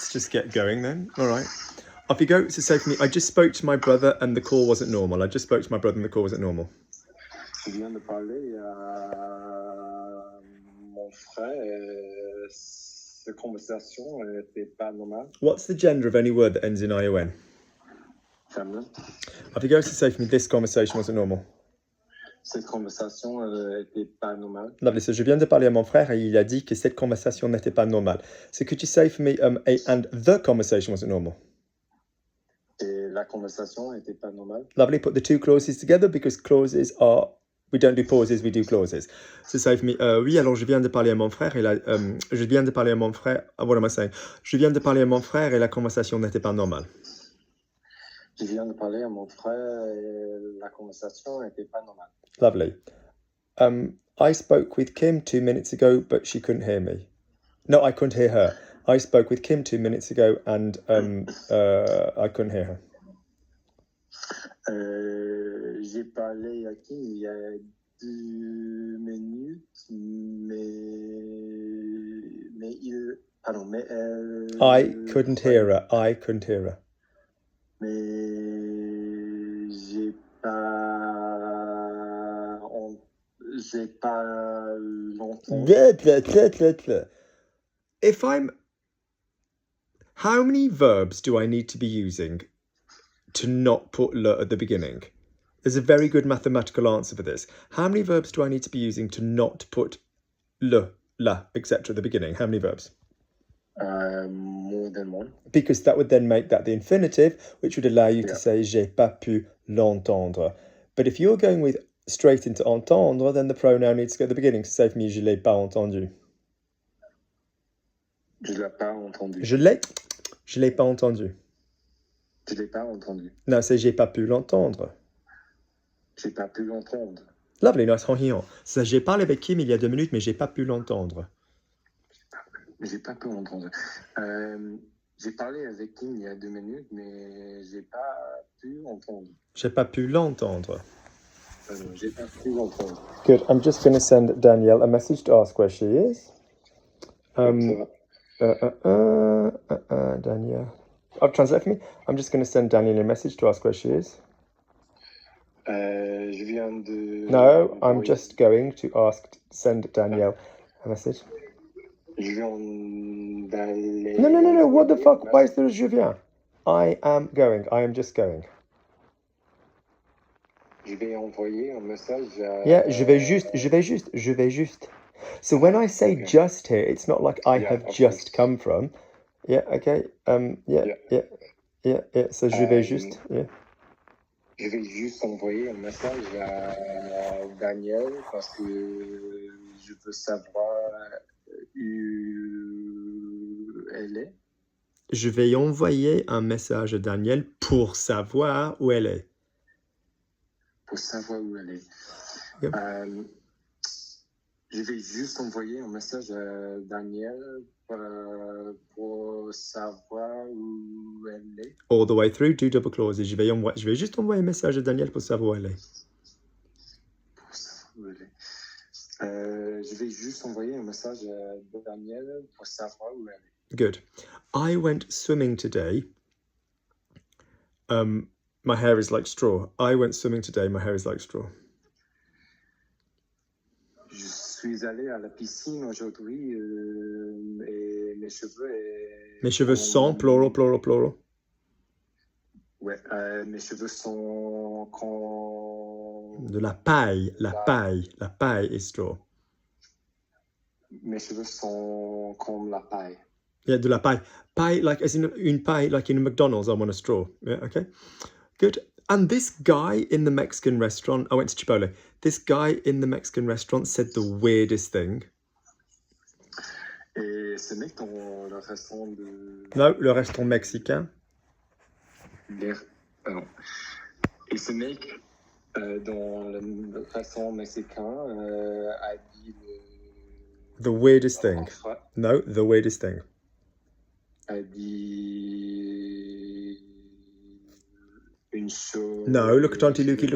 Let's just get going then. All right. Off you go. So say for me, I just spoke to my brother and the call wasn't normal. I just spoke to my brother and the call wasn't normal. Je viens de parler à mon frère. Cette conversation n'était pas normale. What's the gender of any word that ends in ION? Feminine. Off you go. So say for me, this conversation wasn't normal. Cette conversation n'était pas normale. Lovely. So je viens de parler à mon frère et il a dit que cette conversation n'était pas normale. So could you say for me, and the conversation wasn't normal? Et la conversation n'était pas normale. Lovely. Put the two clauses together because clauses are, we don't do pauses, we do clauses. So say for me, oui, alors je viens de parler à mon frère et je viens de parler à mon frère, what am I saying? Je viens de parler à mon frère et la conversation n'était pas normale. Je viens de parler à mon frère et la conversation n'était pas normale. Lovely. I spoke with Kim 2 minutes ago, but she couldn't hear me. No, I couldn't hear her. I spoke with Kim 2 minutes ago and I couldn't hear her. J'ai parlé à Kim il y a 2 minutes, mais elle... I couldn't hear her. I couldn't hear her. Mais j'ai pas longtemps. If I'm... How many verbs do I need to be using to not put le at the beginning? There's a very good mathematical answer for this. How many verbs do I need to be using to not put le, la, etc. at the beginning? How many verbs? More than one. Because that would then make that the infinitive, which would allow you to say j'ai pas pu l'entendre. But if you're going with straight into entendre, then the pronoun needs to go at the beginning. So say for me, je l'ai pas entendu. Je l'ai pas entendu. Je l'ai pas entendu. Je l'ai pas entendu. No, c'est j'ai pas pu l'entendre. J'ai pas pu l'entendre. Lovely, nice, henriant. Ça, j'ai parlé avec Kim il y a 2 minutes, mais j'ai pas pu l'entendre. J'ai pas pu l'entendre. J'ai parlé avec Kim il y a 2 minutes, mais j'ai pas pu entendre. J'ai pas pu l'entendre. J'ai pas pu l'entendre. Good. I'm just going to send Danielle a message to ask where she is. Danielle. Oh, translate for me. I'm just going to send Danielle a message to ask where she is. Je viens de... No, I'm just going to send Danielle a message. Je viens d'aller... No. What the fuck? Why is there a je viens? I am going. I am just going. Je vais envoyer un message à... Yeah, je vais juste. So when I say just here, it's not like I have just come from. Yeah, okay. Yeah. So je vais juste. Yeah. Je vais juste envoyer un message à Daniel parce que je veux savoir où elle est. Je vais envoyer un message à Daniel pour savoir où elle est. Pour savoir où elle est. Yep. Je vais juste envoyer un message à Daniel pour savoir où elle est. All the way through, do double clauses. Je vais juste envoyer un message à Daniel pour savoir où elle est. Pour savoir où elle est. Je vais juste envoyer un message à Daniel pour savoir où elle est. Good. I went swimming today. My hair is like straw. I went swimming today. My hair is like straw. Je suis allé à la piscine aujourd'hui et mes cheveux... Mes cheveux sont, plural. Ouais, mes cheveux sont de la paille. La paille is straw. Mes cheveux sont comme la paille. Yeah, de la paille. Paille, like as in une paille, like in a McDonald's, I'm on a straw. Yeah, okay. Good. And this guy in the Mexican restaurant, I went to Chipotle. This guy in the Mexican restaurant said the weirdest thing. Et ce mec dans le restaurant de... No, le restaurant mexicain. Pardon. Et ce mec dans le restaurant mexicain a dit the weirdest thing. No, the weirdest thing. A dit une chose... No, look at Auntie Lukey.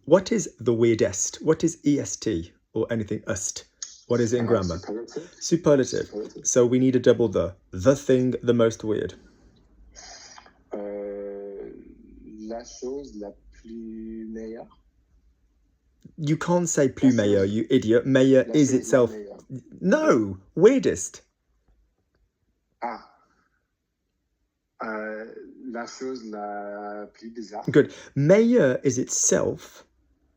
What is the weirdest? What is EST or anything ust? What is it in grammar? Superlative. Superlative. Superlative. So we need a double the. The thing the most weird. La chose la plus meilleure. You can't say plus meilleur, you idiot. Meilleur La is chose la itself. meilleure. No, weirdest. Ah. La chose la plus bizarre. Good. Meilleur is itself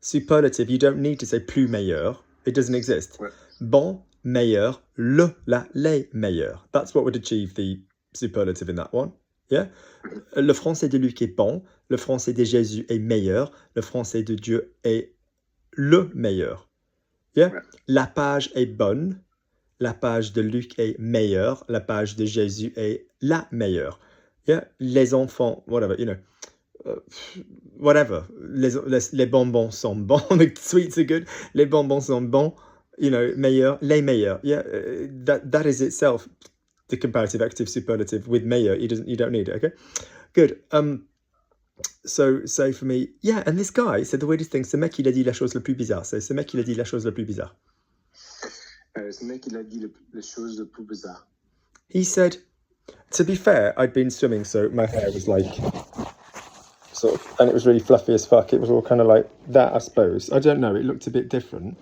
superlative. You don't need to say plus meilleur. It doesn't exist. Ouais. Bon, meilleur, les meilleurs. That's what would achieve the superlative in that one. Yeah? Le français de Luc est bon. Le français de Jésus est meilleur. Le français de Dieu est le meilleur. Yeah? Ouais. La page est bonne. La page de Luc est meilleure. La page de Jésus est la meilleure. Yeah? Les enfants, whatever, you know. Whatever. Les bonbons sont bons. The sweets are good. Les bonbons sont bons. You know, meilleur, les meilleurs. Yeah, that is itself the comparative active superlative with meilleur. You don't need it. Okay, good. So say for me, yeah. And this guy said the weirdest thing. Ce mec il a dit la chose la plus bizarre. So ce mec il a dit la chose la plus bizarre. Ce mec il a dit les choses les plus bizarres. He said, to be fair, I'd been swimming, so my hair was like sort of, and it was really fluffy as fuck. It was all kind of like that, I suppose. I don't know. It looked a bit different.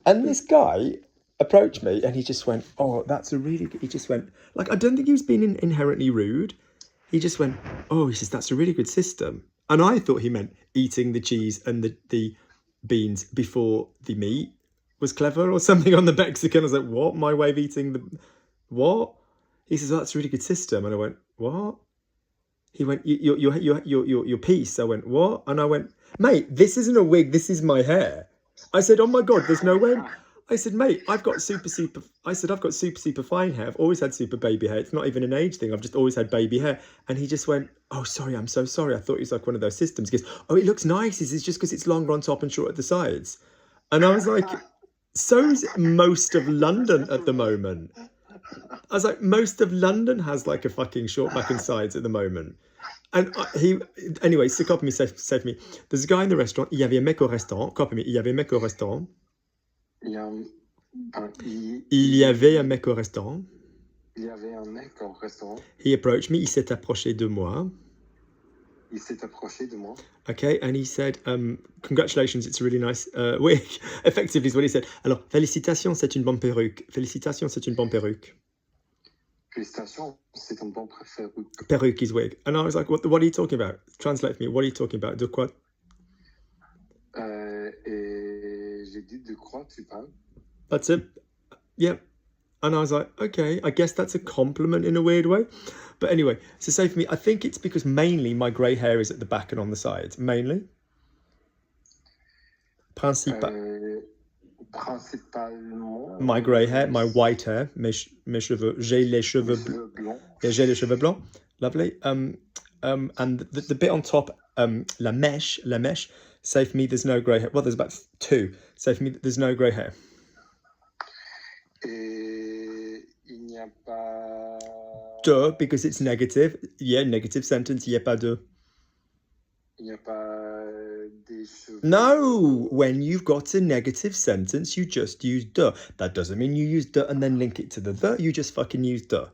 And this guy approached me and he just went, oh, that's a really good... He just went, like, I don't think he was being inherently rude. He just went, oh, he says, that's a really good system. And I thought he meant eating the cheese and the beans before the meat was clever or something on the Mexican. I was like, what? My way of eating the... What? He says, oh, that's a really good system. And I went, what? He went, your piece. I went, what? And I went, mate, this isn't a wig. This is my hair. I said, oh my God, there's no way. I said, mate, I've got super fine hair. I've always had super baby hair. It's not even an age thing. I've just always had baby hair. And he just went, oh, sorry, I'm so sorry. I thought it was like one of those systems. He goes, oh, it looks nice. Is it just because it's longer on top and short at the sides? And I was like, so's most of London at the moment. I was like, most of London has like a fucking short back and sides at the moment. And anyway, so copy me, save me. There's a guy in the restaurant. Il y avait un mec au restaurant. Copy me. Il y avait un mec au restaurant. Il y avait un mec au restaurant. Il y avait un mec au restaurant. He approached me. Il s'est approché de moi. Il s'est approché de moi. Okay, and he said, congratulations, it's a really nice wig. Effectively is what he said. Alors, félicitations, c'est une bonne perruque. Félicitations, c'est une bonne perruque. Félicitations, c'est un bon perruque. Perruque is wig. And I was like, what are you talking about? Translate for me. What are you talking about? De quoi? Et j'ai dit de quoi tu parles? That's it. Yeah. And I was like, okay, I guess that's a compliment in a weird way. But anyway, so say for me, I think it's because mainly my grey hair is at the back and on the sides. Mainly. Principalement. My grey hair, my white hair, mes cheveux. J'ai les cheveux blancs. Yeah, j'ai les cheveux blancs. Lovely. And the bit on top, la mèche. Say for me, there's no grey hair. Well, there's about two. Say for me, there's no grey hair. Et il n'y a pas... De, because it's negative. Yeah, negative sentence. Il n'y a pas de. Il n'y a pas des cheveux. No! When you've got a negative sentence, you just use de. That doesn't mean you use de and then link it to the. You just fucking use de.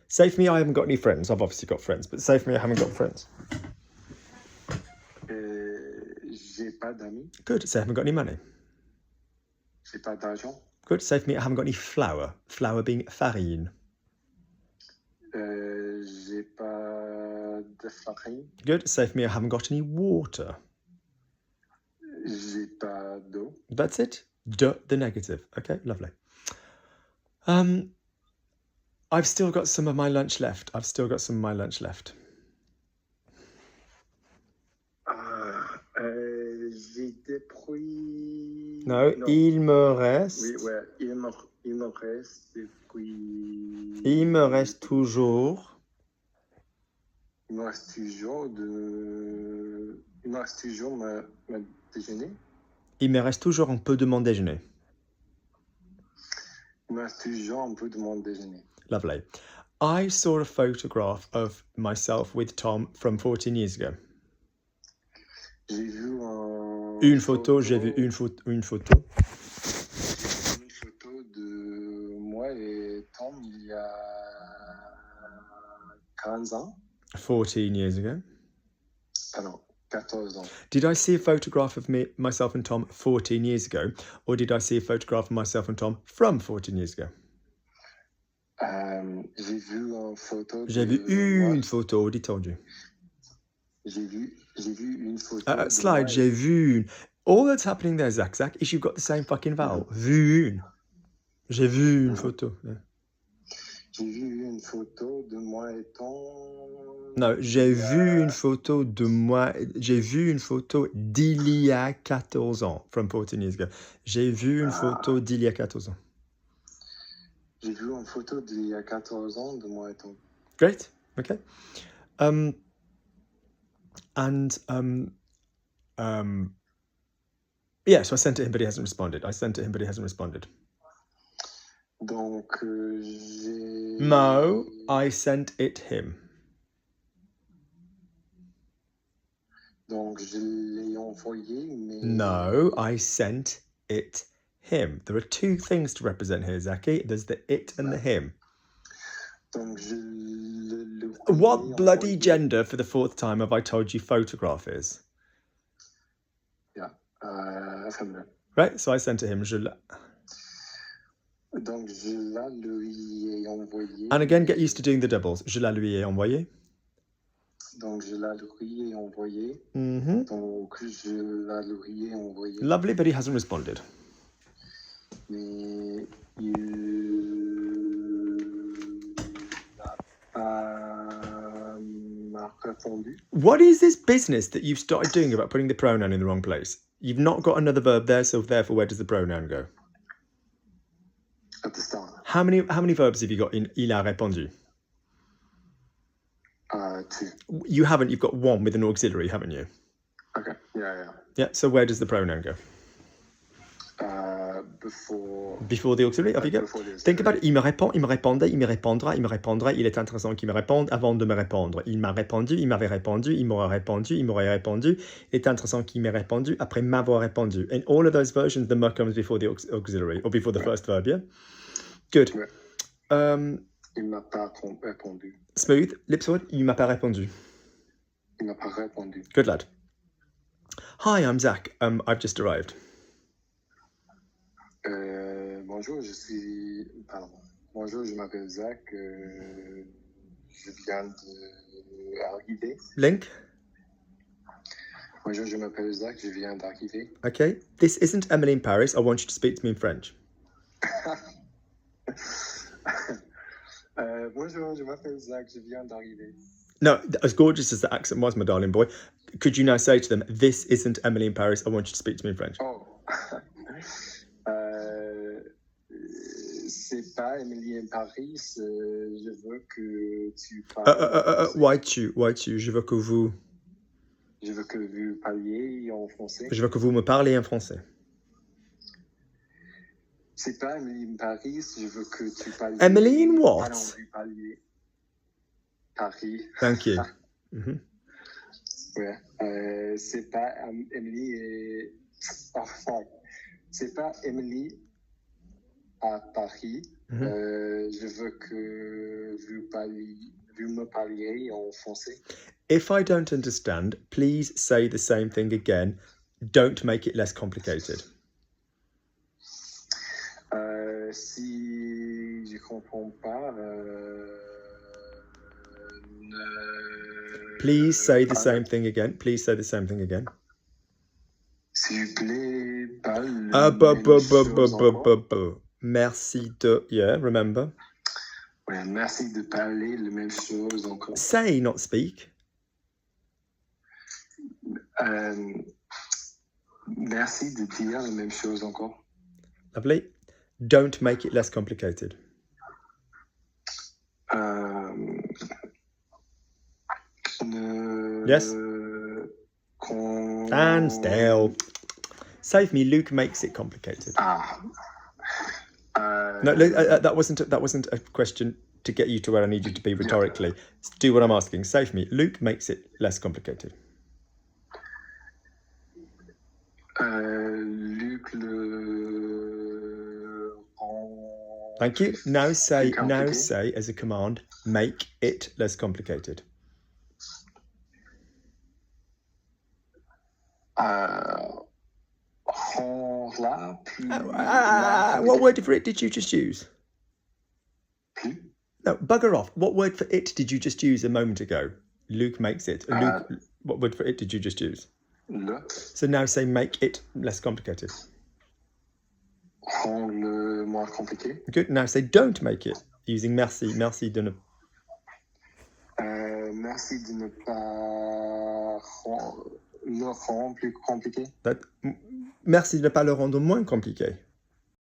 Say for me, I haven't got any friends. I've obviously got friends, but say for me, I haven't got friends. J'ai pas d'amis. Good. Say I haven't got any money. J'ai pas d'argent. Good. Say for me, I haven't got any flour. Flour being farine. J'ai pas de farine. Good. Say for me, I haven't got any water. J'ai pas d'eau. That's it. De, the negative. Okay, lovely. I've still got some of my lunch left. J'ai des fruits. No, il me reste. Oui, ouais, il me reste des fruits. Il me reste toujours. Il me reste toujours ma déjeuner. Il me reste toujours un peu de mon déjeuner. Il me reste toujours un peu de mon déjeuner. Lovely. I saw a photograph of myself with Tom from 14 years ago. J'ai vu Une photo. J'ai vu une photo. Une photo 15 ans. 14 years ago. Ah non, 14 ans. Did I see a photograph of myself and Tom 14 years ago, or did I see a photograph of myself and Tom from 14 years ago? J'ai vu une photo J'ai vu une photo, what he told you. J'ai vu une photo. Slide, j'ai vu une. All that's happening there, Zach, is you've got the same fucking vowel. Vu une. J'ai vu une photo. Yeah. J'ai vu une photo de moi et Tom. No, j'ai vu une photo de moi. J'ai vu une photo d'il y a 14 ans, from 14 years ago. J'ai vu une photo d'il y a 14 ans. J'ai vu une photo d'il y a 14 ans de moi et Tom. Great. Okay. Yeah, so I sent it him, but he hasn't responded. Donc, j'ai... No, I sent it him. Donc, je l'ai envoyé, mais... No, I sent it him. There are two things to represent here, Zaki. There's the it and the him. Donc, je le What bloody envoyé. gender, for the fourth time, have I told you photograph is? Yeah, féminin. Right, so I sent it him. Donc, je la lui ai envoyé. And again, get used to doing the doubles. Je la lui ai envoyé. Donc, je la lui ai envoyé. Mm-hmm. Donc, je la lui ai envoyé. Lovely, but he hasn't responded. Mais il m'a répondu. What is this business that you've started doing about putting the pronoun in the wrong place? You've not got another verb there, so therefore where does the pronoun go? At the start. How many verbs have you got in il a répondu? 2. You haven't, you've got one with an auxiliary, haven't you? Okay, yeah. Yeah, so where does the pronoun go? Before the auxiliary, off you go. Think about it. Il me répond, il me répondait, il me répondra, il me répondra. Il est intéressant qu'il me réponde avant de me répondre. Il m'a répondu, il m'avait répondu, il m'aurait répondu, il m'aurait répondu. Il est intéressant qu'il m'ait répondu après m'avoir répondu. In all of those versions, the me comes before the auxiliary, or before the first verb, yeah? Good. Il m'a pas répondu. Smooth. Lipsword, il m'a pas répondu. Il m'a pas répondu. Good lad. Hi, I'm Zach. I've just arrived. Bonjour, Bonjour, je m'appelle Zach. Je viens d'arriver. Link. Bonjour, je m'appelle Zach. Je viens d'arriver. Okay. This isn't Emily in Paris. I want you to speak to me in French. Bonjour, je m'appelle Zach. Je viens d'arriver. No, as gorgeous as the accent was, my darling boy, could you now say to them, this isn't Emily in Paris. I want you to speak to me in French. Oh. C'est pas Emily in Paris. Je veux que tu parles. Why tu? Je veux que vous. Je veux que vous parliez en français. Je veux que vous me parliez en français. C'est pas Emily in Paris. Je veux que tu parles. Emily in what? Paris. Thank you. Mm-hmm. Ouais. C'est pas Emily et. Enfin, c'est pas Emily à Paris. Mm-hmm. Je veux que vous me parliez en français. If I don't understand, please say the same thing again. Don't make it less complicated. Si je comprends pas, please say the same thing again. Please say the same thing again. S'il vous plaît, parle. Merci de. Yeah, remember. Ouais, merci de parler la même chose encore. Say, not speak. Merci de dire la même chose encore. Lovely. Don't make it less complicated. Yes. And still. Save me. Luke makes it complicated. No, that wasn't a question to get you to where I need you to be rhetorically. Do what I'm asking. Save me. Luke makes it less complicated. Luc le rend Thank you. Now say compliqué. as a command, make it less complicated. Rends-la plus moins What compliquée. word for it did you just use? Plus. No, bugger off. What word for it did you just use a moment ago? Luke makes it. Luke, what word for it did you just use? Le. So now say make it less complicated. Rends-le moins compliqué. Good. Now say don't make it using merci. Merci de ne. Merci de ne pas le rendre plus compliqué. Merci de ne pas le rendre moins compliqué.